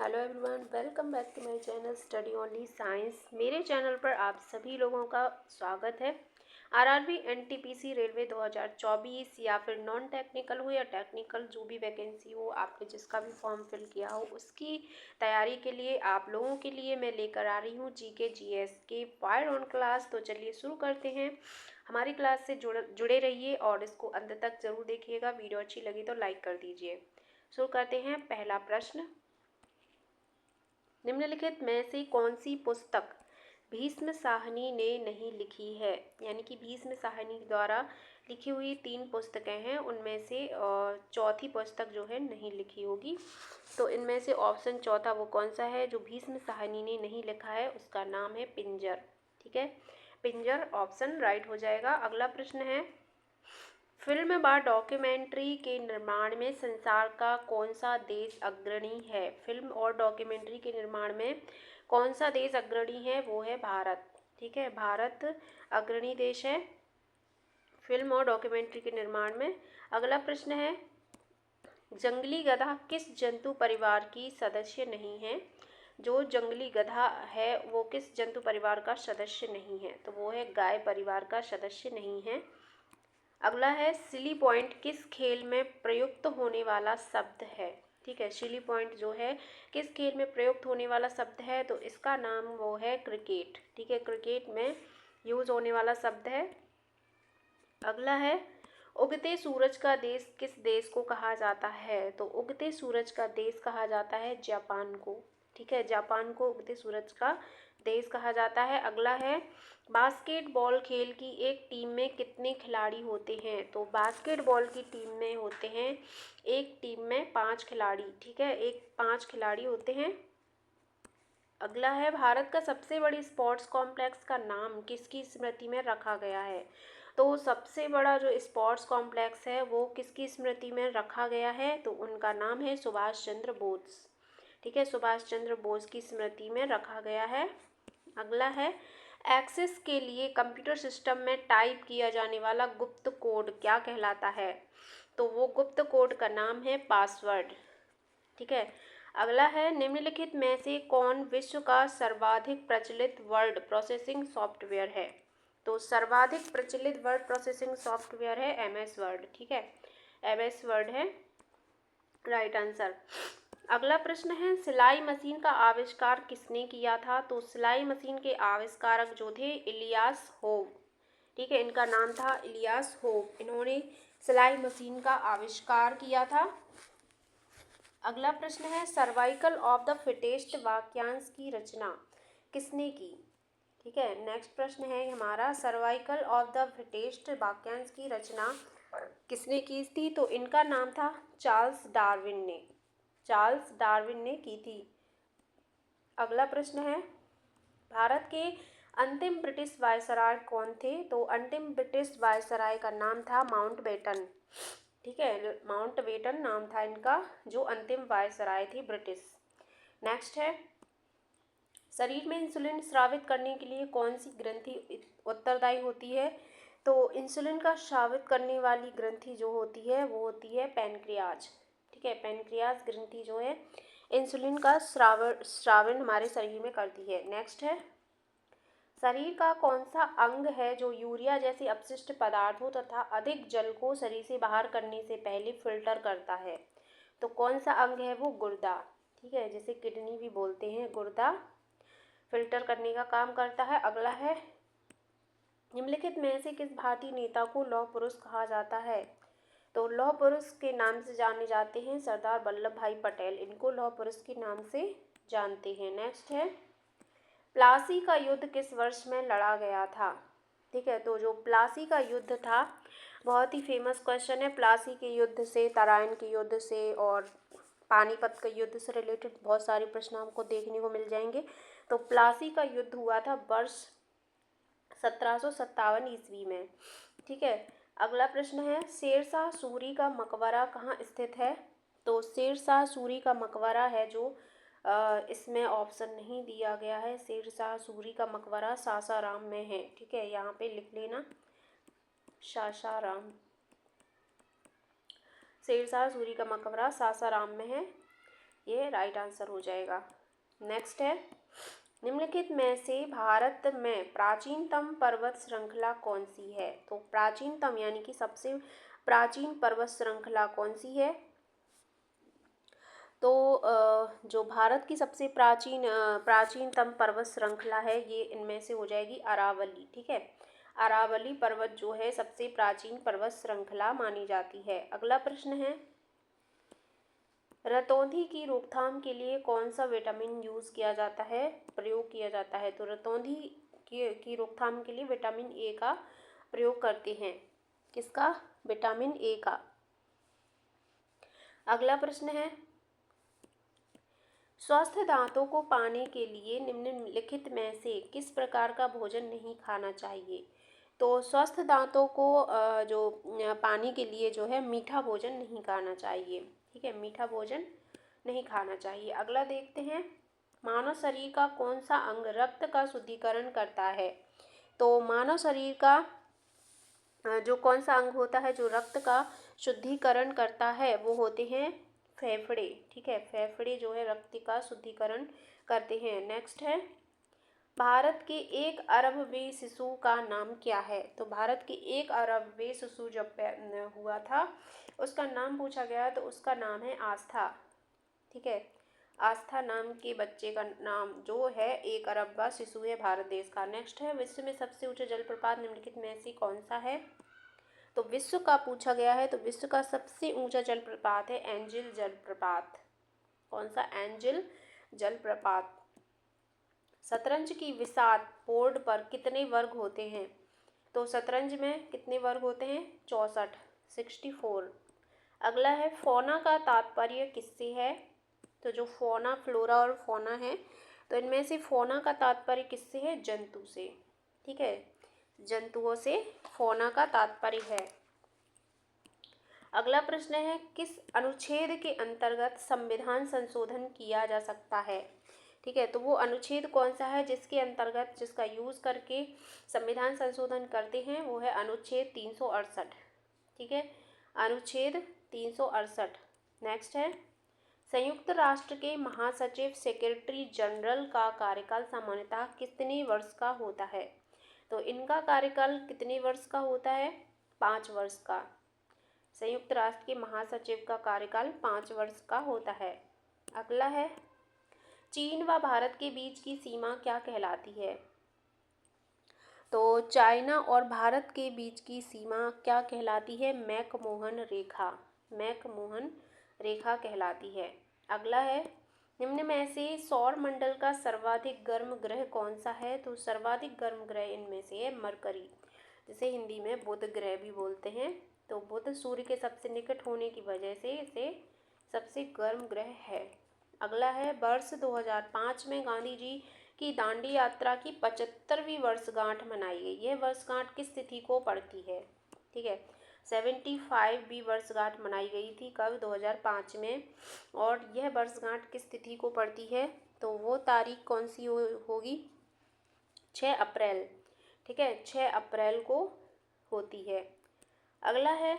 Hello everyone, welcome back to my channel study only science. मेरे channel पर आप सभी लोगों का स्वागत है। आरआरबी एनटीपीसी रेलवे 2024 या फिर नॉन टेक्निकल हो या टेक्निकल, जो भी वैकेंसी हो, आपने जिसका भी फॉर्म फिल किया हो, उसकी तैयारी के लिए आप लोगों के लिए मैं लेकर आ रही हूँ जीके जीएस के फायर ऑन क्लास। तो चलिए शुरू करते हैं। हमारी क्लास से जुड़े रहिए और इसको अंत तक जरूर देखिएगा। वीडियो अच्छी लगी तो लाइक कर दीजिए। शुरू करते हैं। पहला प्रश्न, निम्नलिखित में से कौन सी पुस्तक भीष्म साहनी ने नहीं लिखी है? यानी कि भीष्म साहनी द्वारा लिखी हुई 3 पुस्तकें हैं, उनमें से चौथी पुस्तक जो है नहीं लिखी होगी। तो इनमें से ऑप्शन चौथा वो कौन सा है जो भीष्म साहनी ने नहीं लिखा है? उसका नाम है पिंजर। ठीक है, पिंजर ऑप्शन राइट हो जाएगा। अगला प्रश्न है, फिल्म व डॉक्यूमेंट्री के निर्माण में संसार का कौन सा देश अग्रणी है? फिल्म और डॉक्यूमेंट्री के निर्माण में कौन सा देश अग्रणी है? वो है भारत। ठीक है, भारत अग्रणी देश है फिल्म और डॉक्यूमेंट्री के निर्माण में। अगला प्रश्न है, जंगली गधा किस जंतु परिवार की सदस्य नहीं है? जो जंगली गधा है वो किस जंतु परिवार का सदस्य नहीं है? तो वो है गाय परिवार का सदस्य नहीं है। अगला है, सिली पॉइंट किस खेल में प्रयुक्त होने वाला शब्द है? ठीक है, सिली पॉइंट जो है किस खेल में प्रयुक्त होने वाला शब्द है? तो इसका नाम वो है क्रिकेट। ठीक है, क्रिकेट में यूज होने वाला शब्द है। अगला है, उगते सूरज का देश किस देश को कहा जाता है? तो उगते सूरज का देश कहा जाता है जापान को। ठीक है, जापान को उगते सूरज का देश कहा जाता है। अगला है, बास्केटबॉल खेल की एक टीम में कितने खिलाड़ी होते हैं? तो बास्केटबॉल की टीम में होते हैं, एक टीम में 5 खिलाड़ी। ठीक है, 5 खिलाड़ी होते हैं। अगला है, भारत का सबसे बड़ी स्पोर्ट्स कॉम्प्लेक्स का नाम किसकी स्मृति में रखा गया है? तो सबसे बड़ा जो स्पोर्ट्स कॉम्प्लेक्स है वो किसकी स्मृति में रखा गया है? तो उनका नाम है सुभाष चंद्र बोस। ठीक है, सुभाष चंद्र बोस की स्मृति में रखा गया है। अगला है, एक्सेस के लिए कंप्यूटर सिस्टम में टाइप किया जाने वाला गुप्त कोड क्या कहलाता है? तो वो गुप्त कोड का नाम है पासवर्ड। ठीक है, अगला है, निम्नलिखित में से कौन विश्व का सर्वाधिक प्रचलित वर्ड प्रोसेसिंग सॉफ्टवेयर है? तो सर्वाधिक प्रचलित वर्ड प्रोसेसिंग सॉफ्टवेयर है एमएस वर्ड। ठीक है, एमएस वर्ड है राइट आंसर। अगला प्रश्न है, सिलाई मशीन का आविष्कार किसने किया था? तो सिलाई मशीन के आविष्कारक जो थे इलियास होव। ठीक है, इनका नाम था इलियास होव। इन्होंने सिलाई मशीन का आविष्कार किया था। अगला प्रश्न है, सर्वाइकल ऑफ द फिटेस्ट वाक्यांश की रचना किसने की? ठीक है, नेक्स्ट प्रश्न है हमारा, सर्वाइकल ऑफ द फिटेस्ट वाक्यांश की रचना किसने की थी? तो इनका नाम था चार्ल्स डार्विन ने। चार्ल्स डार्विन ने की थी। अगला प्रश्न है, भारत के अंतिम ब्रिटिश वायसराय कौन थे? तो अंतिम ब्रिटिश वायसराय का नाम था माउंटबेटन। ठीक है, माउंटबेटन नाम था इनका, जो अंतिम वायसराय थी ब्रिटिश। नेक्स्ट है, शरीर में इंसुलिन स्रावित करने के लिए कौन सी ग्रंथि उत्तरदायी होती है? तो इंसुलिन का स्रावित करने वाली ग्रंथि जो होती है वो होती है पैनक्रियाज। ठीक है, पैनक्रियाज ग्रंथि जो है इंसुलिन का स्रावन हमारे शरीर में करती है। नेक्स्ट है, शरीर का कौन सा अंग है जो यूरिया जैसे अपशिष्ट पदार्थों तथा अधिक जल को शरीर से बाहर करने से पहले फिल्टर करता है? तो कौन सा अंग है वो? गुर्दा। ठीक है, जिसे किडनी भी बोलते हैं, गुर्दा फिल्टर करने का काम करता है। अगला है, निम्नलिखित में से किस भारतीय नेता को लौह पुरुष कहा जाता है? तो लौह पुरुष के नाम से जाने जाते हैं सरदार वल्लभ भाई पटेल। इनको लौह पुरुष के नाम से जानते हैं। नेक्स्ट है, प्लासी का युद्ध किस वर्ष में लड़ा गया था? ठीक है, तो जो प्लासी का युद्ध था, बहुत ही फेमस क्वेश्चन है। प्लासी के युद्ध से, तराइन के युद्ध से और पानीपत के युद्ध से रिलेटेड बहुत सारे प्रश्न हमको देखने को मिल जाएंगे। तो प्लासी का युद्ध हुआ था वर्ष 1757 ईस्वी में। ठीक है, अगला प्रश्न है, शेरशाह सूरी का मकबरा कहाँ स्थित है? तो शेरशाह सूरी का मकबरा है जो इसमें ऑप्शन नहीं दिया गया है। शेरशाह सूरी का मकबरा सासाराम में है। ठीक है, यहाँ पे लिख लेना सासाराम। शेरशाह सूरी का मकबरा सासाराम में है। ये राइट आंसर हो जाएगा। नेक्स्ट है, निम्नलिखित में से भारत में प्राचीनतम पर्वत श्रृंखला कौन सी है? तो प्राचीनतम यानी कि सबसे प्राचीन पर्वत श्रृंखला कौन सी है? तो जो भारत की सबसे प्राचीनतम पर्वत श्रृंखला है, ये इनमें से हो जाएगी अरावली। ठीक है, अरावली पर्वत जो है सबसे प्राचीन पर्वत श्रृंखला मानी जाती है। अगला प्रश्न है, रतौंधी की रोकथाम के लिए कौन सा विटामिन प्रयोग किया जाता है? तो रतौंधी की रोकथाम के लिए विटामिन ए का प्रयोग करते हैं। किसका? विटामिन ए का। अगला प्रश्न है, स्वस्थ दांतों को पाने के लिए निम्नलिखित में से किस प्रकार का भोजन नहीं खाना चाहिए? तो स्वस्थ दांतों को जो पाने के लिए जो है मीठा भोजन नहीं खाना चाहिए। ठीक है, मीठा भोजन नहीं खाना चाहिए। अगला देखते हैं, मानव शरीर का कौन सा अंग रक्त का शुद्धिकरण करता है? तो मानव शरीर का जो कौन सा अंग होता है जो रक्त का शुद्धिकरण करता है, वो होते हैं फेफड़े। ठीक है, फेफड़े जो है रक्त का शुद्धिकरण करते हैं। नेक्स्ट है, भारत के 1 अरबवे शिशु का नाम क्या है? तो भारत के 1 अरबवे शिशु जब हुआ था, उसका नाम पूछा गया तो उसका नाम है आस्था। ठीक है, आस्था नाम के बच्चे का नाम जो है 1 अरबवा शिशु है भारत देश का। नेक्स्ट है, विश्व में सबसे ऊंचा जलप्रपात निम्नलिखित में से कौन सा है? तो विश्व का पूछा गया है, तो विश्व का सबसे ऊंचा जलप्रपात है एंजिल जलप्रपात। कौन सा? एंजिल जलप्रपात। शतरंज की विसात बोर्ड पर कितने वर्ग होते हैं? तो शतरंज में कितने वर्ग होते हैं? 64, 64। अगला है, फौना का तात्पर्य किससे है? तो जो फौना, फ्लोरा और फौना है, तो इनमें से फौना का तात्पर्य किससे है? जंतु से। ठीक है, जंतुओं से फौना का तात्पर्य है। अगला प्रश्न है, किस अनुच्छेद के अंतर्गत संविधान संशोधन किया जा सकता है? ठीक है, तो वो अनुच्छेद कौन सा है जिसके अंतर्गत, जिसका यूज करके संविधान संशोधन करते हैं? वो है अनुच्छेद 368। ठीक है, अनुच्छेद 368। नेक्स्ट है, संयुक्त राष्ट्र के महासचिव सेक्रेटरी जनरल का कार्यकाल सामान्यतः कितने वर्ष का होता है? तो इनका कार्यकाल कितने वर्ष का होता है? 5 वर्ष का। संयुक्त राष्ट्र के महासचिव का कार्यकाल 5 वर्ष का होता है। अगला है, चीन व भारत के बीच की सीमा क्या कहलाती है? तो चाइना और भारत के बीच की सीमा क्या कहलाती है? मैकमोहन रेखा। मैकमोहन रेखा कहलाती है। अगला है, निम्न में से सौर मंडल का सर्वाधिक गर्म ग्रह कौन सा है? तो सर्वाधिक गर्म ग्रह इनमें से है मरकरी, जिसे हिंदी में बुध ग्रह भी बोलते हैं। तो बुध सूर्य के सबसे निकट होने की वजह से इसे सबसे गर्म ग्रह है। अगला है, वर्ष 2005 में गांधी जी की दांडी यात्रा की 75वीं वर्षगांठ मनाई गई। यह वर्षगांठ किस तिथि को पड़ती है? ठीक है, 75वीं वर्षगांठ मनाई गई थी कब? 2005 में। और यह वर्षगांठ किस तिथि को पड़ती है? तो वो तारीख कौन सी होगी? 6 अप्रैल। ठीक है, 6 अप्रैल को होती है। अगला है,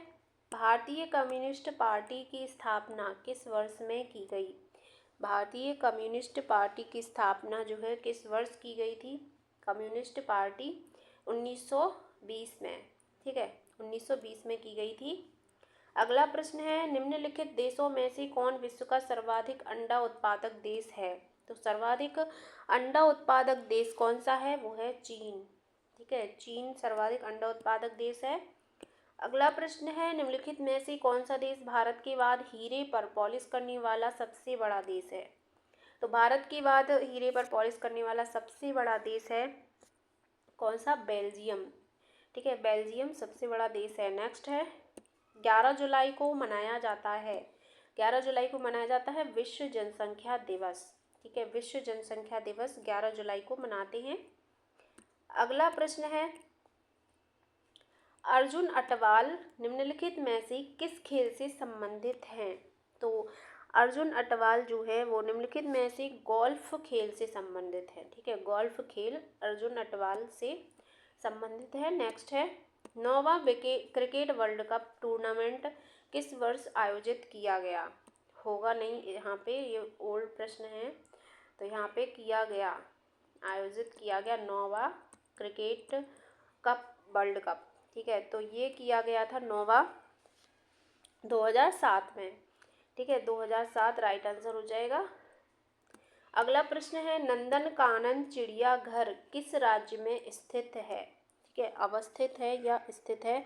भारतीय कम्युनिस्ट पार्टी की स्थापना किस वर्ष में की गई? भारतीय कम्युनिस्ट पार्टी की स्थापना जो है किस वर्ष की गई थी? कम्युनिस्ट पार्टी 1920 में। ठीक है, 1920 में की गई थी। अगला प्रश्न है, निम्नलिखित देशों में से कौन विश्व का सर्वाधिक अंडा उत्पादक देश है? तो सर्वाधिक अंडा उत्पादक देश कौन सा है? वो है चीन। ठीक है, चीन सर्वाधिक अंडा उत्पादक देश है। अगला प्रश्न है, निम्नलिखित में से कौन सा देश भारत के बाद हीरे पर पॉलिश करने वाला सबसे बड़ा देश है? तो भारत के बाद हीरे पर पॉलिश करने वाला सबसे बड़ा देश है कौन सा? बेल्जियम। ठीक है, बेल्जियम सबसे बड़ा देश है। नेक्स्ट है, 11 जुलाई को मनाया जाता है 11 जुलाई को मनाया जाता है विश्व जनसंख्या दिवस। ठीक है, विश्व जनसंख्या दिवस 11 जुलाई को मनाते हैं। अगला प्रश्न है, अर्जुन अटवाल निम्नलिखित में से किस खेल से संबंधित हैं? तो अर्जुन अटवाल जो है वो निम्नलिखित में से गोल्फ खेल से संबंधित है। ठीक है, गोल्फ खेल अर्जुन अटवाल से संबंधित है। नेक्स्ट है, 9वां क्रिकेट वर्ल्ड कप टूर्नामेंट किस वर्ष आयोजित किया गया? होगा नहीं, यहाँ पे ये ओल्ड प्रश्न है। तो यहाँ पे किया गया, आयोजित किया गया 9वां क्रिकेट कप, वर्ल्ड कप, ठीक है। तो ये किया गया था 9वां 2007 में, ठीक है। 2007 राइट आंसर हो जाएगा। अगला प्रश्न है, नंदनकानन चिड़ियाघर किस राज्य में स्थित है, ठीक है, अवस्थित है या स्थित है।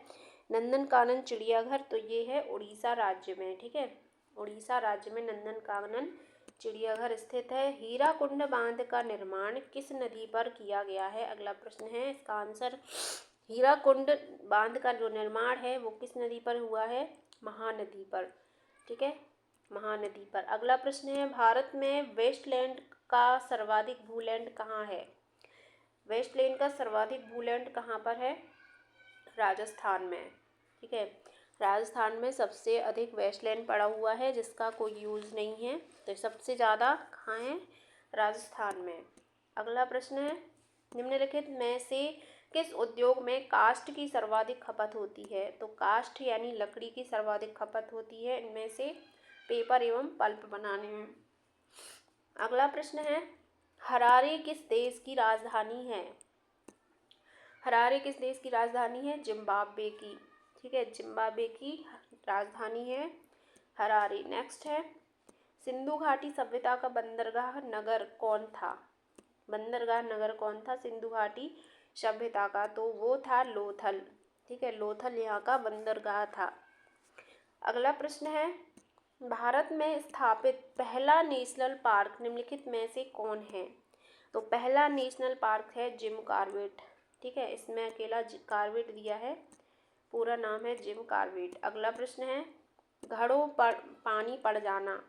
नंदनकानन चिड़ियाघर तो ये है उड़ीसा राज्य में, ठीक है। उड़ीसा राज्य में नंदनकानन चिड़ियाघर स्थित है। हीराकुंड बांध का निर्माण किस नदी पर किया गया है, अगला प्रश्न है। इसका आंसर हीराकुंड बांध का जो निर्माण है वो किस नदी पर हुआ है, महानदी पर, ठीक है, महानदी पर। अगला प्रश्न है, भारत में वेस्टलैंड का सर्वाधिक भूलैंड कहाँ है। वेस्टलैंड का सर्वाधिक भूलैंड कहाँ पर है, राजस्थान में, ठीक है। राजस्थान में सबसे अधिक वेस्टलैंड पड़ा हुआ है जिसका कोई यूज़ नहीं है, तो सबसे ज़्यादा कहाँ है, राजस्थान में। अगला प्रश्न है, निम्नलिखित में से किस उद्योग में काष्ठ की सर्वाधिक खपत होती है। तो काष्ठ यानी लकड़ी की सर्वाधिक खपत होती है इनमें से पेपर एवं पल्प बनाने में। अगला प्रश्न है, हरारे किस देश की राजधानी है। हरारे किस देश की राजधानी है, जिम्बाब्वे की, ठीक है, जिम्बाब्वे की राजधानी है हरारे। नेक्स्ट है, सिंधु घाटी सभ्यता का बंदरगाह नगर कौन था। बंदरगाह नगर कौन था सिंधु घाटी सभ्यता का, तो वो था लोथल, ठीक है, लोथल यहाँ का बंदरगाह था। अगला प्रश्न है, भारत में स्थापित पहला नेशनल पार्क निम्नलिखित में से कौन है। तो पहला नेशनल पार्क है जिम कॉर्बेट, ठीक है, इसमें अकेला कॉर्बेट दिया है, पूरा नाम है जिम कॉर्बेट। अगला प्रश्न है, घड़ों पर पानी पड़ जाना,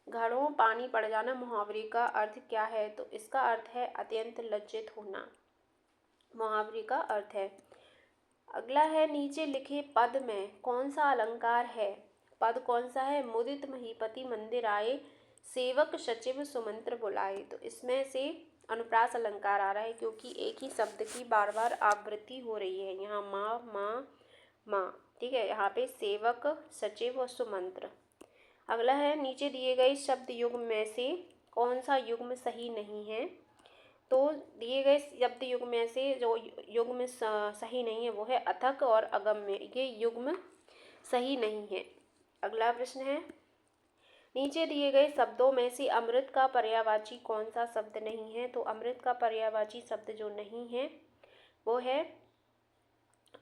घड़ों पानी पड़ जाना मुहावरे का अर्थ क्या है। तो इसका अर्थ है अत्यंत लज्जित होना, मुहावरे का अर्थ है। अगला है, नीचे लिखे पद में कौन सा अलंकार है। पद कौन सा है, मुदित महीपति मंदिर आए, सेवक सचिव सुमंत्र बुलाए। तो इसमें से अनुप्रास अलंकार आ रहा है क्योंकि एक ही शब्द की बार बार आवृत्ति हो रही है, यहाँ माँ माँ माँ, ठीक है, यहाँ पे सेवक सचिव और सुमंत्र। अगला है, नीचे दिए गए शब्द युग्म में से कौन सा युग्म सही नहीं है। तो दिए गए शब्द युग्म में से जो युग्म सही नहीं है वो है अथक और अगम्य, ये युग्म सही नहीं है। अगला प्रश्न है, नीचे दिए गए शब्दों में से अमृत का पर्यायवाची कौन सा शब्द नहीं है। तो अमृत का पर्यायवाची शब्द जो नहीं है वो है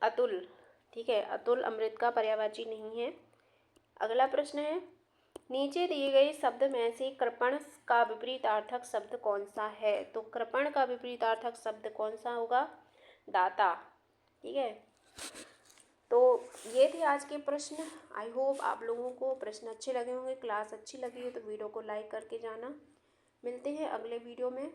अतुल, ठीक है, अतुल अमृत का पर्यायवाची नहीं है। अगला प्रश्न है, नीचे दिए गए शब्द में से कृपण का विपरीतार्थक शब्द कौन सा है। तो कृपण का विपरीतार्थक शब्द कौन सा होगा, दाता, ठीक है। तो ये थे आज के प्रश्न। आई होप आप लोगों को प्रश्न अच्छे लगे होंगे, क्लास अच्छी लगी हो तो वीडियो को लाइक करके जाना। मिलते हैं अगले वीडियो में।